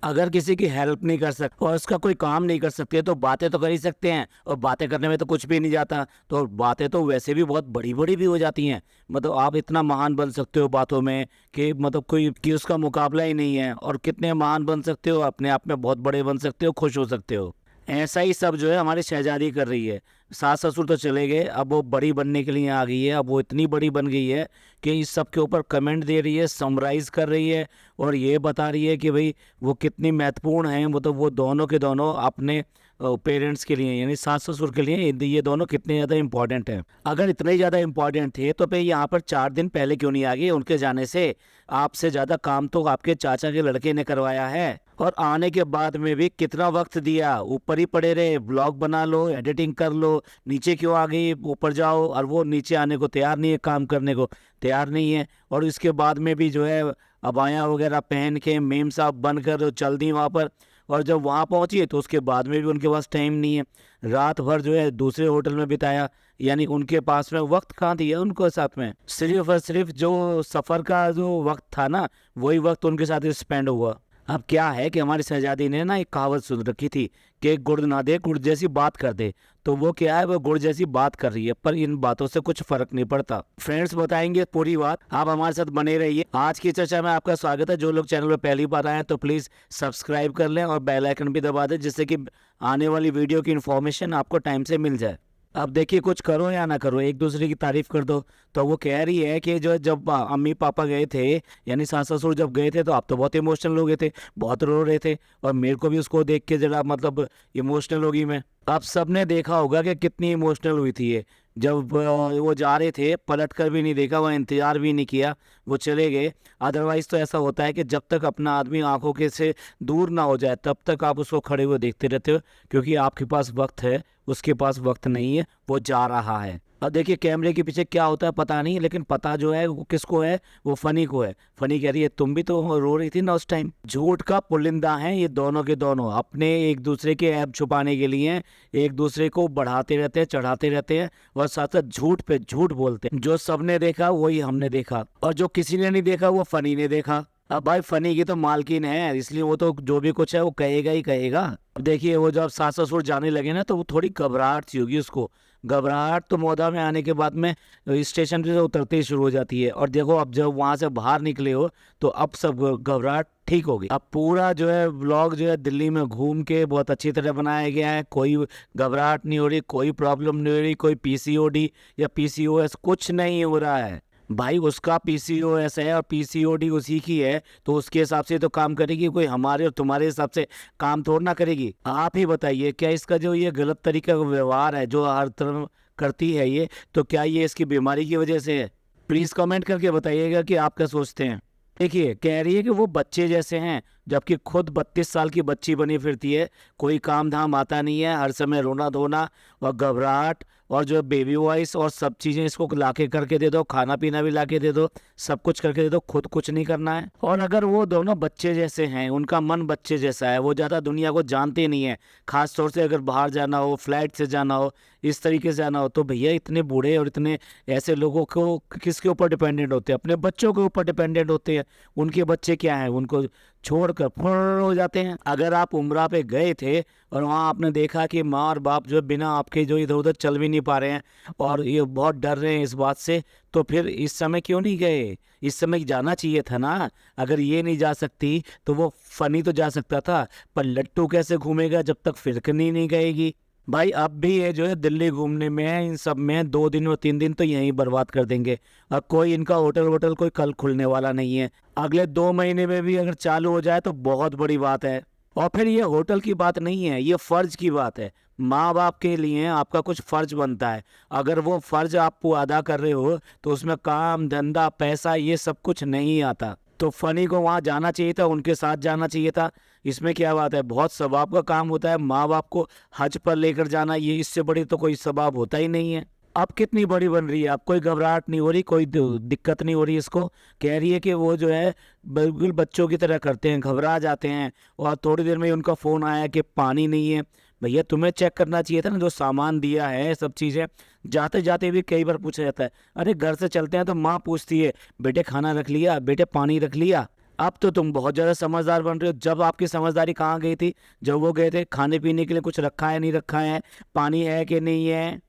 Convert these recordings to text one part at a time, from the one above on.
अगर किसी की हेल्प नहीं कर सकते और उसका कोई काम नहीं कर सकते तो बातें तो कर ही सकते हैं, और बातें करने में तो कुछ भी नहीं जाता। तो बातें तो वैसे भी बहुत बड़ी बड़ी भी हो जाती हैं। मतलब आप इतना महान बन सकते हो बातों में कि मतलब कोई कि उसका मुकाबला ही नहीं है। और कितने महान बन सकते हो, अपने आप में बहुत बड़े बन सकते हो, खुश हो सकते हो। ऐसा ही सब जो है हमारी शहजादी कर रही है। सास ससुर तो चले गए, अब वो बड़ी बनने के लिए आ गई है। अब वो इतनी बड़ी बन गई है कि इस सब के ऊपर कमेंट दे रही है, समराइज कर रही है, और ये बता रही है कि भाई वो कितनी महत्वपूर्ण है। वो तो वो दोनों के दोनों अपने पेरेंट्स के लिए, यानी सास ससुर के लिए ये दोनों कितने ज़्यादा इंपॉर्टेंट हैं। अगर इतने ही ज़्यादा इंपॉर्टेंट थे तो फिर यहाँ पर 4 दिन पहले क्यों नहीं आ गए उनके जाने से। आपसे ज़्यादा काम तो आपके चाचा के लड़के ने करवाया है, और आने के बाद में भी कितना वक्त दिया। ऊपर ही पड़े रहे, ब्लॉग बना लो, एडिटिंग कर लो, नीचे क्यों आ गई, ऊपर जाओ। और वो नीचे आने को तैयार नहीं है, काम करने को तैयार नहीं है। और इसके बाद में भी जो है अबाया वगैरह पहन के मेम साहब बनकर चल दी वहाँ पर। और जब वहाँ पहुंची तो उसके बाद में भी उनके पास टाइम नहीं है। रात भर जो है दूसरे होटल में बिताया, यानी उनके पास में वक्त कहाँ दिया उनको साथ में। सिर्फ और सिर्फ जो सफ़र का जो वक्त था ना, वही वक्त उनके साथ स्पेंड हुआ। अब क्या है कि हमारी शहजादी ने ना एक कहावत सुन रखी थी कि गुड़ ना दे गुड़ जैसी बात कर दे। तो वो क्या है, वो गुड़ जैसी बात कर रही है, पर इन बातों से कुछ फर्क नहीं पड़ता। फ्रेंड्स बताएंगे पूरी बात, आप हमारे साथ बने रहिए। आज की चर्चा में आपका स्वागत है। जो लोग चैनल पर पहली बार आए हैं तो प्लीज़ सब्सक्राइब कर लें और बेल आइकन भी दबा दें, जिससे कि आने वाली वीडियो की इन्फॉर्मेशन आपको टाइम से मिल जाए। अब देखिए, कुछ करो या ना करो, एक दूसरे की तारीफ कर दो। तो वो कह रही है कि जो जब अम्मी पापा गए थे, यानी सास ससुर जब गए थे, तो आप तो बहुत इमोशनल हो गए थे, बहुत रो रहे थे। और मेरे को भी उसको देख के जरा मतलब इमोशनल हो गई मैं। आप सबने देखा होगा कि कितनी इमोशनल हुई थी ये। जब वो जा रहे थे, पलट कर भी नहीं देखा, वो इंतजार भी नहीं किया, वो चले गए। अदरवाइज तो ऐसा होता है कि जब तक अपना आदमी आंखों के से दूर ना हो जाए तब तक आप उसको खड़े हुए देखते रहते हो, क्योंकि आपके पास वक्त है, उसके पास वक्त नहीं है, वो जा रहा है। अब देखिए कैमरे के पीछे क्या होता है पता नहीं, लेकिन पता जो है वो किसको है, वो फनी को है। फनी कह रही है तुम भी तो रो रही थी ना उस टाइम। झूठ का पुलिंदा है ये दोनों के दोनों, अपने एक दूसरे के ऐब छुपाने के लिए एक दूसरे को बढ़ाते रहते हैं, चढ़ाते रहते हैं, और साथ साथ झूठ पे झूठ बोलते हैं। जो सबने देखा वही हमने देखा, और जो किसी ने नहीं देखा वो फनी ने देखा। अब भाई फनी की तो मालकिन है, इसलिए वो तो जो भी कुछ है वो कहेगा ही कहेगा। अब देखिए वो जब सास ससुर जाने लगे ना, तो वो थोड़ी घबराहट सी होगी उसको। घबराहट तो मोदा में आने के बाद में स्टेशन पे से उतरते ही शुरू हो जाती है। और देखो अब जब वहां से बाहर निकले हो तो अब सब घबराहट ठीक हो गई। अब पूरा जो है व्लॉग जो है दिल्ली में घूम के बहुत अच्छी तरह बनाया गया है। कोई घबराहट नहीं हो रही, कोई प्रॉब्लम नहीं हो रही, कोई पीसीओडी या पीसीओएस कुछ नहीं हो रहा है। भाई उसका पीसीओएस है और पीसीओडी उसी की है, तो उसके हिसाब से तो काम करेगी। कोई हमारे और तुम्हारे हिसाब से काम थोड़ा ना करेगी। आप ही बताइए, क्या इसका जो ये गलत तरीका का व्यवहार है जो हर तरफ करती है ये, तो क्या ये इसकी बीमारी की वजह से है? प्लीज कमेंट करके बताइएगा कि आप क्या सोचते हैं। देखिए कह रही है कि वो बच्चे जैसे हैं, जबकि खुद 32 साल की बच्ची बनी फिरती है। कोई काम धाम आता नहीं है, हर समय रोना धोना और घबराहट, और जो बेबी वॉइस और सब चीज़ें इसको लाके करके दे दो, खाना पीना भी लाके दे दो, सब कुछ करके दे दो, खुद कुछ नहीं करना है। और अगर वो दोनों बच्चे जैसे हैं, उनका मन बच्चे जैसा है, वो ज़्यादा दुनिया को जानते नहीं है, खास तौर से अगर बाहर जाना हो, फ्लाइट से जाना हो, इस तरीके से जाना हो, तो भैया इतने बूढ़े और इतने ऐसे लोगों को किसके ऊपर डिपेंडेंट होते हैं? अपने बच्चों के ऊपर डिपेंडेंट होते हैं। उनके बच्चे क्या हैं, उनको छोड़कर फुर्र हो जाते हैं। अगर आप उम्रा पे गए थे और वहाँ आपने देखा कि माँ और बाप जो बिना आपके जो इधर उधर चल भी नहीं पा रहे हैं और ये बहुत डर रहे हैं इस बात से, तो फिर इस समय क्यों नहीं गए? इस समय जाना चाहिए था ना। अगर ये नहीं जा सकती तो वो फनी तो जा सकता था, पर लट्टू कैसे घूमेगा जब तक फिरकनी नहीं गएगी? भाई अब भी ये जो है दिल्ली घूमने में है, इन सब में 2 दिन और 3 दिन तो यहीं बर्बाद कर देंगे। अब कोई इनका होटल वोटल कोई कल खुलने वाला नहीं है। अगले 2 महीने में भी अगर चालू हो जाए तो बहुत बड़ी बात है। और फिर ये होटल की बात नहीं है, ये फर्ज की बात है। माँ बाप के लिए आपका कुछ फर्ज बनता है। अगर वो फर्ज आप अदा कर रहे हो तो उसमें काम धंधा पैसा ये सब कुछ नहीं आता। तो फनी को वहाँ जाना चाहिए था, उनके साथ जाना चाहिए था। इसमें क्या बात है? बहुत सवाब का काम होता है माँ बाप को हज पर लेकर जाना, ये इससे बड़ी तो कोई सवाब होता ही नहीं है। अब कितनी बड़ी बन रही है, अब कोई घबराहट नहीं हो रही, कोई दिक्कत नहीं हो रही इसको। कह रही है कि वो जो है बिल्कुल बच्चों की तरह करते हैं, घबरा जाते हैं। और थोड़ी देर में उनका फ़ोन आया कि पानी नहीं है। भैया तुम्हें चेक करना चाहिए था ना, जो सामान दिया है सब चीज़ें। जाते जाते भी कई बार पूछा जाता है, अरे घर से चलते हैं तो माँ पूछती है बेटे खाना रख लिया, बेटे पानी रख लिया। अब तो तुम बहुत ज़्यादा समझदार बन रहे हो। जब आपकी समझदारी कहाँ गई थी? जब वो गए थे खाने पीने के लिए, कुछ रखा है नहीं रखा है, पानी है कि नहीं है।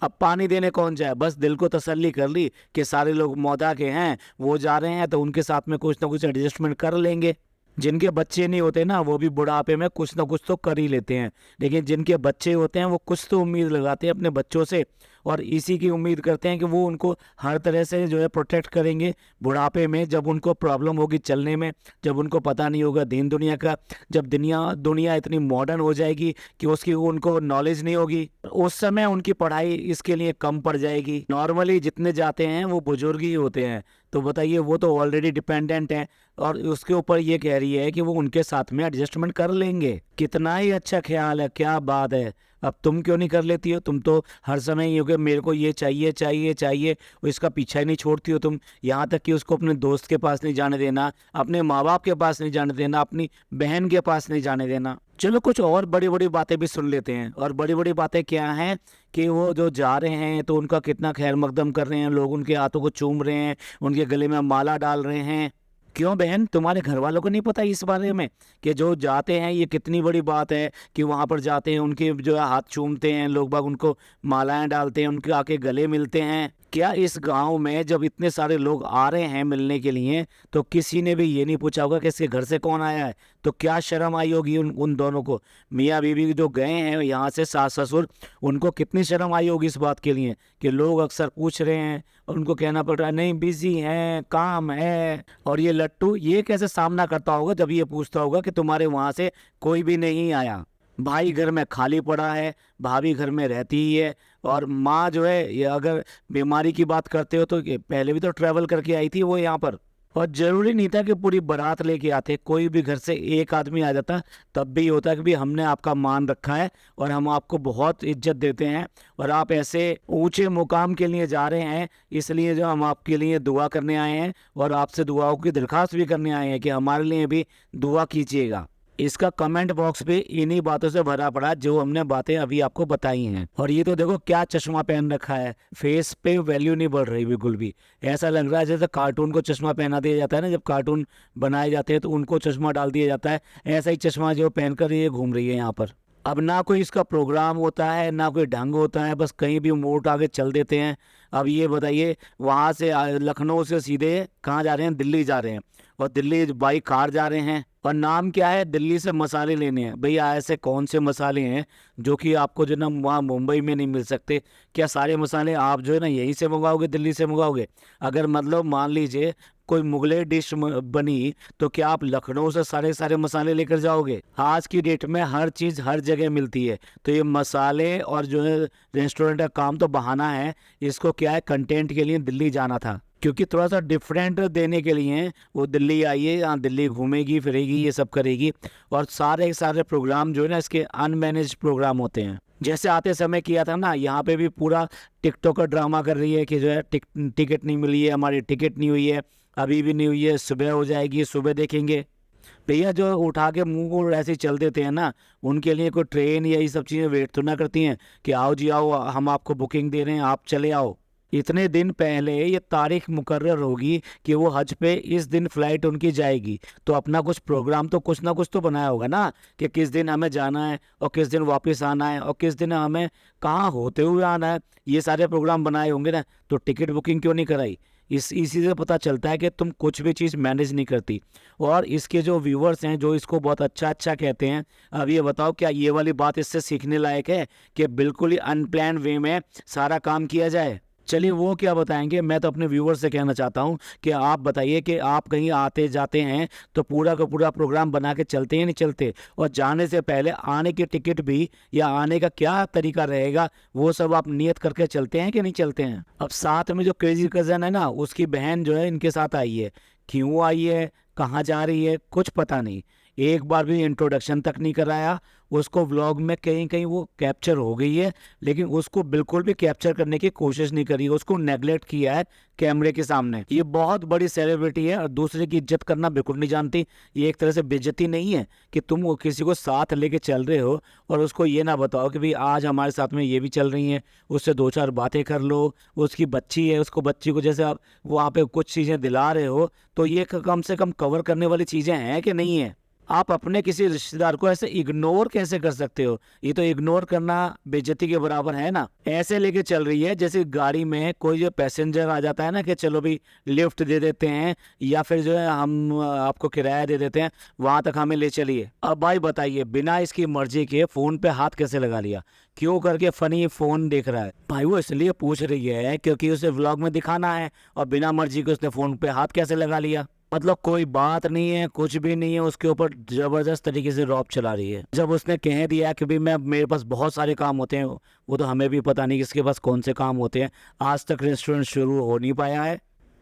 अब पानी देने कौन जाए? बस दिल को तसल्ली कर ली कि सारे लोग मौदा के हैं, वो जा रहे हैं तो उनके साथ में कुछ ना कुछ एडजस्टमेंट कर लेंगे। जिनके बच्चे नहीं होते ना, वो भी बुढ़ापे में कुछ ना कुछ तो कर ही लेते हैं, लेकिन जिनके बच्चे होते हैं वो कुछ तो उम्मीद लगाते हैं अपने बच्चों से, और इसी की उम्मीद करते हैं कि वो उनको हर तरह से जो है प्रोटेक्ट करेंगे बुढ़ापे में, जब उनको प्रॉब्लम होगी चलने में, जब उनको पता नहीं होगा दीन दुनिया का, जब दुनिया दुनिया इतनी मॉडर्न हो जाएगी कि उसकी उनको नॉलेज नहीं होगी, उस समय उनकी पढ़ाई इसके लिए कम पड़ जाएगी। नॉर्मली जितने जाते हैं वो बुजुर्ग ही होते हैं, तो बताइए वो तो ऑलरेडी डिपेंडेंट है, और उसके ऊपर ये कह रही है कि वो उनके साथ में एडजस्टमेंट कर लेंगे। कितना ही अच्छा ख्याल है, क्या बात है। अब तुम क्यों नहीं कर लेती हो? तुम तो हर समय ये हो कि मेरे को ये चाहिए चाहिए चाहिए, और इसका पीछा ही नहीं छोड़ती हो तुम। यहाँ तक कि उसको अपने दोस्त के पास नहीं जाने देना, अपने माँ बाप के पास नहीं जाने देना, अपनी बहन के पास नहीं जाने देना। चलो कुछ और बड़ी बड़ी बातें भी सुन लेते हैं। और बड़ी बड़ी बातें क्या हैं कि वो जो जा रहे हैं तो उनका कितना खैर मकदम कर रहे हैं, लोग उनके हाथों को चूम रहे हैं, उनके गले में माला डाल रहे हैं। क्यों बहन, तुम्हारे घर वालों को नहीं पता इस बारे में कि जो जाते हैं ये कितनी बड़ी बात है, कि वहाँ पर जाते हैं उनके जो है हाथ चूमते हैं लोग बाग, उनको मालाएं डालते हैं, उनके आके गले मिलते हैं। क्या इस गांव में जब इतने सारे लोग आ रहे हैं मिलने के लिए, तो किसी ने भी ये नहीं पूछा होगा कि इसके घर से कौन आया है? तो क्या शर्म आई होगी उन दोनों को, मियाँ बीवी जो गए हैं यहाँ से, सास ससुर, उनको कितनी शर्म आई होगी इस बात के लिए कि लोग अक्सर पूछ रहे हैं और उनको कहना पड़ रहा है नहीं बिजी हैं, काम है। और ये लट्टू ये कैसे सामना करता होगा जब ये पूछता होगा कि तुम्हारे वहां से कोई भी नहीं आया, भाई घर में खाली पड़ा है, भाभी घर में रहती ही है, और माँ जो है ये अगर बीमारी की बात करते हो तो पहले भी तो ट्रैवल करके आई थी वो यहाँ पर। और जरूरी नहीं था कि पूरी बारात लेके आते, कोई भी घर से एक आदमी आ जाता तब भी होता कि भी हमने आपका मान रखा है और हम आपको बहुत इज्जत देते हैं, और आप ऐसे ऊंचे मुकाम के लिए जा रहे हैं, इसलिए जो हम आपके लिए दुआ करने आए हैं और आपसे दुआओं की दरख्वास्त भी करने आए हैं कि हमारे लिए भी दुआ कीजिएगा। इसका कमेंट बॉक्स भी इन्हीं बातों से भरा पड़ा जो हमने बातें अभी आपको बताई हैं। और ये तो देखो क्या चश्मा पहन रखा है, फेस पे वैल्यू नहीं बढ़ रही बिल्कुल भी। ऐसा लग रहा है जैसे कार्टून को चश्मा पहना दिया जाता है ना, जब कार्टून बनाए जाते हैं तो उनको चश्मा डाल दिया जाता है, ऐसा ही चश्मा जो पहनकर ये घूम रही है यहाँ पर। अब ना कोई इसका प्रोग्राम होता है ना कोई ढंग होता है, बस कहीं भी मोड़ उठा के चल देते हैं। अब ये बताइए वहाँ से लखनऊ से सीधे कहाँ जा रहे हैं? दिल्ली जा रहे हैं, और दिल्ली बाई कार जा रहे हैं, और नाम क्या है? दिल्ली से मसाले लेने हैं। भैया ऐसे कौन से मसाले हैं जो कि आपको जो ना वहाँ मुंबई में नहीं मिल सकते? क्या सारे मसाले आप जो है ना यहीं से मंगाओगे, दिल्ली से मंगाओगे? अगर मतलब मान लीजिए कोई मुगलई डिश बनी तो क्या आप लखनऊ से सारे सारे मसाले लेकर जाओगे? आज की डेट में हर चीज़ हर जगह मिलती है, तो ये मसाले और जो है रेस्टोरेंट का काम तो बहाना है। इसको क्या है, कंटेंट के लिए दिल्ली जाना था, क्योंकि थोड़ा सा डिफरेंट देने के लिए वो दिल्ली आई है, यहाँ दिल्ली घूमेगी फिरेगी ये सब करेगी। और सारे सारे प्रोग्राम जो है ना इसके अनमैनेज प्रोग्राम होते हैं। जैसे आते समय किया था ना, यहाँ पे भी पूरा टिकटॉकर ड्रामा कर रही है कि जो है टिकट नहीं मिली है, हमारी टिकट नहीं हुई है, अभी भी नहीं हुई है, सुबह हो जाएगी, सुबह देखेंगे। भैया जो उठा के मुंह को ऐसे ही चल देते हैं ना, उनके लिए कोई ट्रेन या ये सब चीज़ें वेट तो ना करती हैं कि आओ जी आओ, हम आपको बुकिंग दे रहे हैं, आप चले आओ। इतने दिन पहले ये तारीख मुकर्रर होगी कि वो हज पे इस दिन फ्लाइट उनकी जाएगी, तो अपना कुछ प्रोग्राम तो कुछ ना कुछ तो बनाया होगा ना कि किस दिन हमें जाना है और किस दिन वापस आना है और किस दिन हमें कहाँ होते हुए आना है। ये सारे प्रोग्राम बनाए होंगे ना, तो टिकट बुकिंग क्यों नहीं कराई? इसी से पता चलता है कि तुम कुछ भी चीज़ मैनेज नहीं करती। और इसके जो व्यूवर्स हैं जो इसको बहुत अच्छा अच्छा कहते हैं, अब ये बताओ क्या ये वाली बात इससे सीखने लायक है कि बिल्कुल ही अनप्लान वे में सारा काम किया जाए? चलिए वो क्या बताएंगे, मैं तो अपने व्यूवर से कहना चाहता हूँ कि आप बताइए कि आप कहीं आते जाते हैं तो पूरा का पूरा प्रोग्राम बना के चलते हैं नहीं चलते? और जाने से पहले आने की टिकट भी या आने का क्या तरीका रहेगा वो सब आप नियत करके चलते हैं कि नहीं चलते हैं? अब साथ में जो क्रेजी कज़न है ना, उसकी बहन जो है इनके साथ आई है, क्यों आई है, कहाँ जा रही है, कुछ पता नहीं। एक बार भी इंट्रोडक्शन तक नहीं कराया उसको। व्लॉग में कहीं कहीं वो कैप्चर हो गई है, लेकिन उसको बिल्कुल भी कैप्चर करने की कोशिश नहीं करी, उसको नेगलेक्ट किया है कैमरे के सामने। ये बहुत बड़ी सेलिब्रिटी है और दूसरे की इज्जत करना बिल्कुल नहीं जानती। ये एक तरह से बेइज्जती नहीं है कि तुम किसी को साथ लेके चल रहे हो और उसको ये ना बताओ कि भाई आज हमारे साथ में ये भी चल रही हैं, उससे दो चार बातें कर लो, उसकी बच्ची है, उसको बच्ची को जैसे आप वहाँ पे कुछ चीज़ें दिला रहे हो, तो ये कम से कम कवर करने वाली चीज़ें हैं कि नहीं है। आप अपने किसी रिश्तेदार को ऐसे इग्नोर कैसे कर सकते हो? ये तो इग्नोर करना बेइज्जती के बराबर है ना। ऐसे लेके चल रही है जैसे गाड़ी में कोई जो पैसेंजर आ जाता है ना कि चलो भाई लिफ्ट दे देते हैं या फिर जो है हम आपको किराया दे देते हैं, वहां तक हमें ले चलिए। अब भाई बताइए बिना इसकी मर्जी के फोन पे हाथ कैसे लगा लिया? क्यों करके फनी फोन देख रहा है? भाई वो इसलिए पूछ रही है क्योंकि उसे व्लॉग में दिखाना है, और बिना मर्जी के उसने फोन पे हाथ कैसे लगा लिया? मतलब कोई बात नहीं है, कुछ भी नहीं है, उसके ऊपर जबरदस्त तरीके से रौब चला रही है। जब उसने कह दिया कि भाई मैं मेरे पास बहुत सारे काम होते हैं, वो तो हमें भी पता नहीं किसके पास कौन से काम होते हैं। आज तक रेस्टोरेंट शुरू हो नहीं पाया है,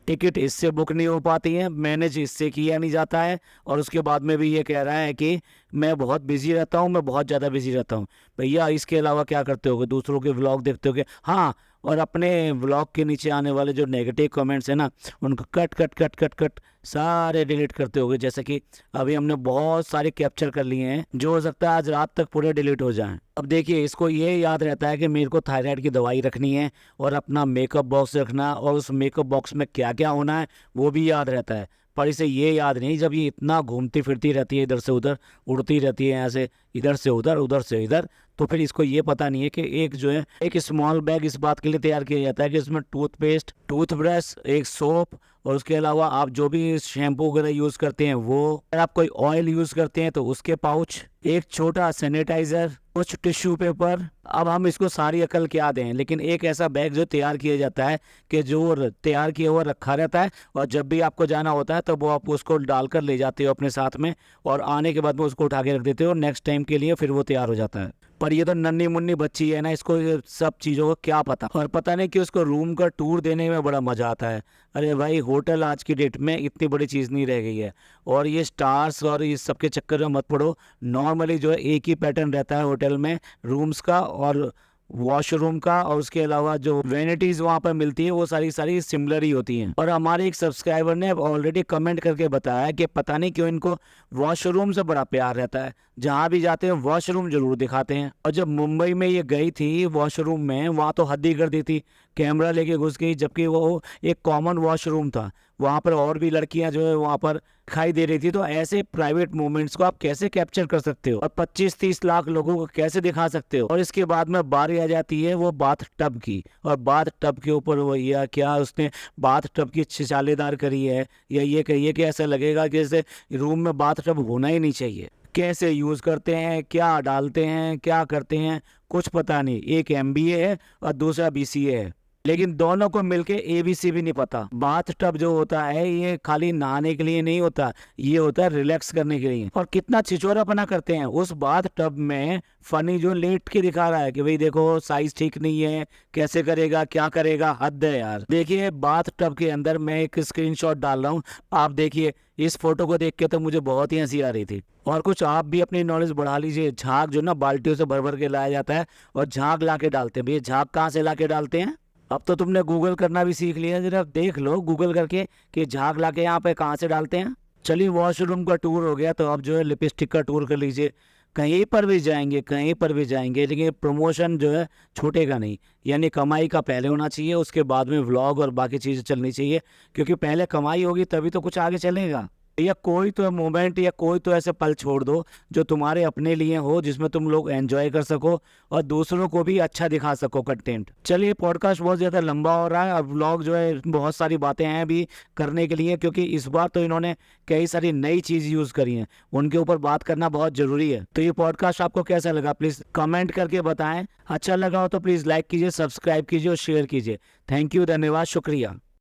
टिकट इससे बुक नहीं हो पाती है, मैनेज इससे किया नहीं जाता है, और उसके बाद में भी ये कह रहा है कि मैं बहुत बिजी रहता हूँ, मैं बहुत ज़्यादा बिजी रहता हूँ। भैया इसके अलावा क्या करते होगे? दूसरों के व्लॉग देखते होगे? हाँ, और अपने व्लॉग के नीचे आने वाले जो नेगेटिव कमेंट्स हैं ना, उनको cut cut cut cut cut सारे डिलीट करते होगे। जैसे कि अभी हमने बहुत सारे कैप्चर कर लिए हैं, जो हो सकता है आज रात तक पूरे डिलीट हो जाएं। अब देखिए इसको ये याद रहता है कि मेरे को थायराइड की दवाई रखनी है और अपना मेकअप बॉक्स रखना, और उस मेकअप बॉक्स में क्या क्या होना है वो भी याद रहता है। पर इसे ये याद नहीं, जब ये इतना घूमती फिरती रहती है, इधर से उधर उड़ती रहती है, ऐसे इधर से उधर उधर से इधर, तो फिर इसको ये पता नहीं है कि एक जो है एक स्मॉल बैग इस बात के लिए तैयार किया जाता है कि इसमें टूथपेस्ट, टूथब्रश, एक सोप, और उसके अलावा आप जो भी शैम्पू वगैरह यूज़ करते हैं वो, अगर आप कोई ऑयल यूज़ करते हैं तो उसके पाउच, एक छोटा सैनिटाइजर, कुछ टिश्यू पेपर। अब हम इसको सारी अकल क्या दें, लेकिन एक ऐसा बैग जो तैयार किया जाता है कि जो तैयार किया हुआ रखा रहता है, और जब भी आपको जाना होता है तो वो आप उसको डालकर ले जाते हो अपने साथ में, और आने के बाद में उसको उठा के रख देते हो, नेक्स्ट टाइम के लिए फिर वो तैयार हो जाता है। पर ये तो नन्ही मुन्नी बच्ची है ना, इसको ये सब चीज़ों का क्या पता। और पता नहीं कि उसको रूम का टूर देने में बड़ा मजा आता है। अरे भाई होटल आज की डेट में इतनी बड़ी चीज़ नहीं रह गई है, और ये स्टार्स और इस सब के चक्कर में मत पड़ो। नॉर्मली जो है एक ही पैटर्न रहता है होटल में रूम्स का और वॉशरूम का, और उसके अलावा जो वेनिटीज वहां पर मिलती है वो सारी सारी सिमिलर ही होती हैं। और हमारे एक सब्सक्राइबर ने ऑलरेडी कमेंट करके बताया कि पता नहीं क्यों इनको वॉशरूम से बड़ा प्यार रहता है, जहां भी जाते हैं वॉशरूम जरूर दिखाते हैं। और जब मुंबई में ये गई थी वॉशरूम में, वहां तो हद ही कर दी थी, कैमरा लेके घुस गई, जबकि वो एक कॉमन वॉशरूम था, वहां पर और भी लड़कियां जो है वहां पर दिखाई दे रही थी। तो ऐसे प्राइवेट मोमेंट्स को आप कैसे कैप्चर कर सकते हो और 25-30 लाख लोगों को कैसे दिखा सकते हो? और इसके बाद में बारी आ जाती है वो बाथ टब की, और बाथ टब के ऊपर वो या क्या उसने बाथ टब की छिछालेदार करी है, या ये कहिए कि ऐसा लगेगा कि जैसे रूम में बाथ टब होना ही नहीं चाहिए। कैसे यूज करते हैं, क्या डालते हैं, क्या करते हैं, कुछ पता नहीं। एक MBA है और दूसरा BCA है, लेकिन दोनों को मिलके ABC भी नहीं पता। बाथ टब जो होता है ये खाली नहाने के लिए नहीं होता, ये होता है रिलैक्स करने के लिए। और कितना छिछोरापना करते हैं उस बाथ टब में। फनी जो लेट के दिखा रहा है कि भाई देखो साइज ठीक नहीं है, कैसे करेगा, क्या करेगा, हद है यार। देखिए बाथ टब के अंदर मैं एक स्क्रीनशॉट डाल रहा हूँ, आप देखिए। इस फोटो को देख के तो मुझे बहुत ही हंसी आ रही थी। और कुछ आप भी अपनी नॉलेज बढ़ा लीजिए। झाग जो ना बाल्टियों से भर भर के लाया जाता है और झाग ला के डालते हैं। भैया झाग कहाँ से ला के डालते हैं? अब तो तुमने गूगल करना भी सीख लिया, जरा देख लो गूगल करके कि झाग लाके यहाँ पे कहाँ से डालते हैं। चलिए वॉशरूम का टूर हो गया, तो अब जो है लिपस्टिक का टूर कर लीजिए। कहीं पर भी जाएंगे, कहीं पर भी जाएंगे, लेकिन प्रमोशन जो है छूटेगा नहीं। यानी कमाई का पहले होना चाहिए, उसके बाद में व्लॉग और बाकी चीज़ें चलनी चाहिए, क्योंकि पहले कमाई होगी तभी तो कुछ आगे चलेगा। या कोई तो मोमेंट या कोई तो ऐसे पल छोड़ दो जो तुम्हारे अपने लिए हो, जिसमें तुम लोग एंजॉय कर सको और दूसरों को भी अच्छा दिखा सको कंटेंट। चलिए पॉडकास्ट बहुत ज़्यादा लंबा हो रहा है, अब व्लॉग जो है बहुत सारी बातें हैं अभी करने के लिए, क्योंकि इस बार तो इन्होंने कई सारी नई चीज़ यूज़ करी हैं, उनके ऊपर बात करना बहुत ज़रूरी है। तो ये पॉडकास्ट आपको कैसा लगा प्लीज़ कमेंट करके बताएं। अच्छा लगा हो तो प्लीज़ लाइक कीजिए, सब्सक्राइब कीजिए और शेयर कीजिए। थैंक यू, धन्यवाद, शुक्रिया।